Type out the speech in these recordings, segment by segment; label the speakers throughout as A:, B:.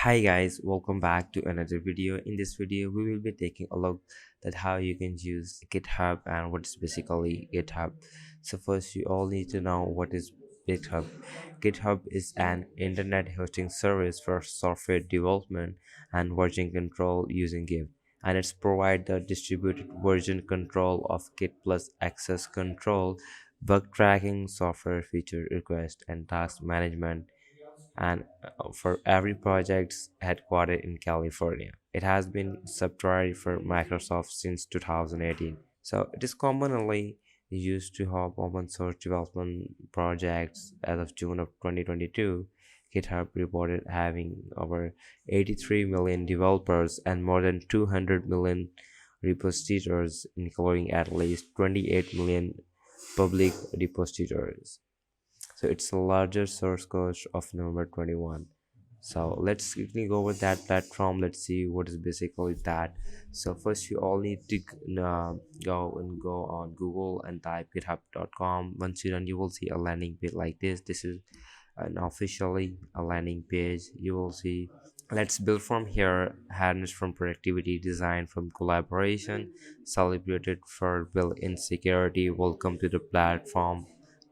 A: Hi guys, welcome back to another video. In this video we will be taking a look at how you can use GitHub and what is basically GitHub. So first you all need to know what is GitHub. GitHub is an internet hosting service for software development and version control using Git, and it's provide the distributed version control of Git plus access control, bug tracking, software feature request, and task management, and for every project headquartered in California. It has been subsidiary for Microsoft since 2018. So it is commonly used to help open source development projects. As of June of 2022, GitHub reported having over 83 million developers and more than 200 million repositories, including at least 28 million public repositories. So it's the largest source code of November 21. So let's quickly go with that platform. Let's see what is basically that. So first you all need to go on Google and type github.com. Once you're done, you will see a landing page like this is an officially a landing page. You will see let's build from here, harness from productivity, design from collaboration, celebrated for built-in security. Welcome to the platform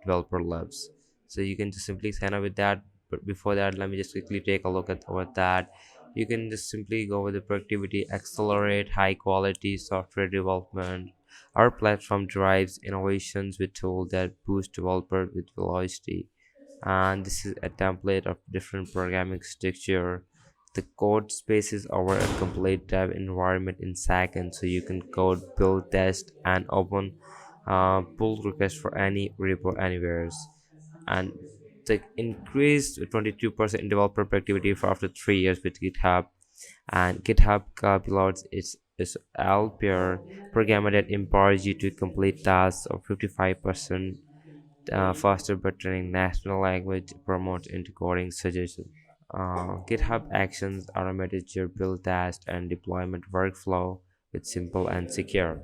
A: developer loves. So you can just simply sign up with that. But before that, let me just quickly take a look at what that. You can just simply go with the productivity, accelerate high quality software development. Our platform drives innovations with tools that boost developer with velocity, and this is a template of different programming structure. The code spaces over a complete dev environment in seconds, so you can code, build, test, and open pull requests for any repo anywhere. And the increased 22% in developer productivity for after 3 years with GitHub. And GitHub Copilot is Alpier programmer that empowers you to complete tasks of 55% faster by training natural language, promotes into coding suggestions. GitHub Actions automated your build, test, and deployment workflow with simple and secure.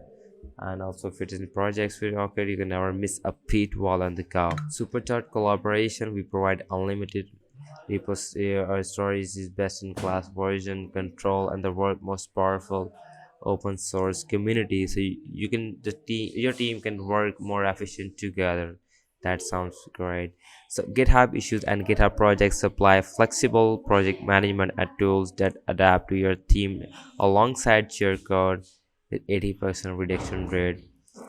A: And also if it is in projects with Rocket, you can never miss a beat while on the go. Supercharged collaboration, we provide unlimited repository. Our storage is best in class version control and the world's most powerful open source community, so you can your team can work more efficient together. That sounds great. So GitHub issues and GitHub projects supply flexible project management and tools that adapt to your team alongside your code with 80% reduction rate.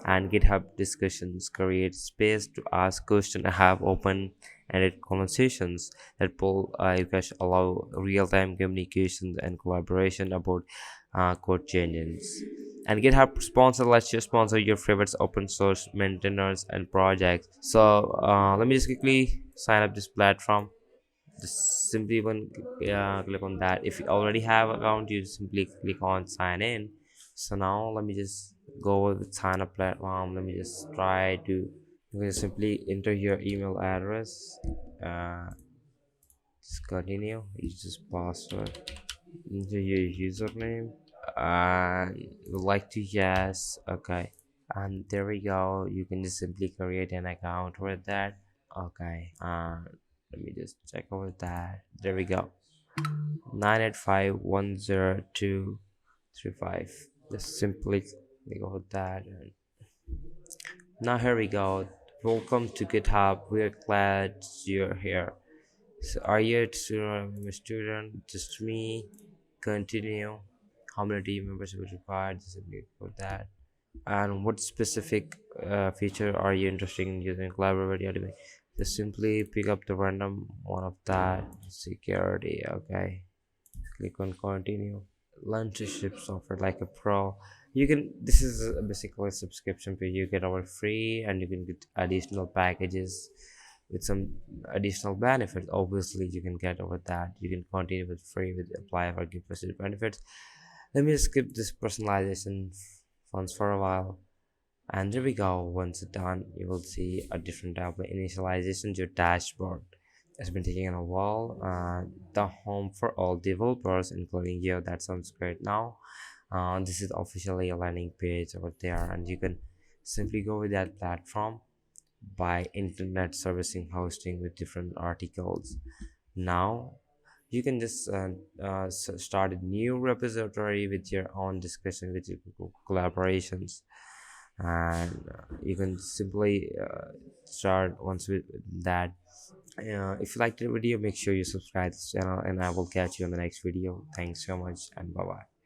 A: And GitHub discussions create space to ask questions and have open-ended conversations that pull you guys allow real-time communications and collaboration about code changes. And GitHub sponsor lets you sponsor your favorites open source maintainers and projects. So let me just quickly sign up this platform. Just simply one click on that. If you already have account, you simply click on sign in. So now let me just go with sign up platform. Let me just try to, you can simply enter your email address, uh just continue, you just password, enter your username, and would like to yes, okay, and there we go. You can just simply create an account with that. Okay, let me just check over that. There we go. 985102335. Just simply click over that, and now here we go. Welcome to GitHub. We're glad you're here. So are you a student? I'm a student. Just me. Continue. How many team members will required? Just simply for that. And what specific feature are you interested in using collaborative automation? Just simply pick up the random one of that. Security. Okay. Click on continue. Learn to ship software like a pro. You can, this is basically a subscription pay. You get our free and you can get additional packages with some additional benefits. Obviously you can get over that. You can continue with free with apply for give percent benefits. Let me skip this personalization funds for a while. And there we go. Once it's done, you will see a different tab of initialization to your dashboard. It's been taking a while. The home for all developers, including you. That sounds great. Now, this is officially a landing page over there, and you can simply go with that platform by internet servicing hosting with different articles. Now, You can just start a new repository with your own discussion with your collaborations, and you can simply start once with that. If you liked the video, make sure you subscribe to this channel, and I will catch you on the next video. Thanks so much, and bye bye.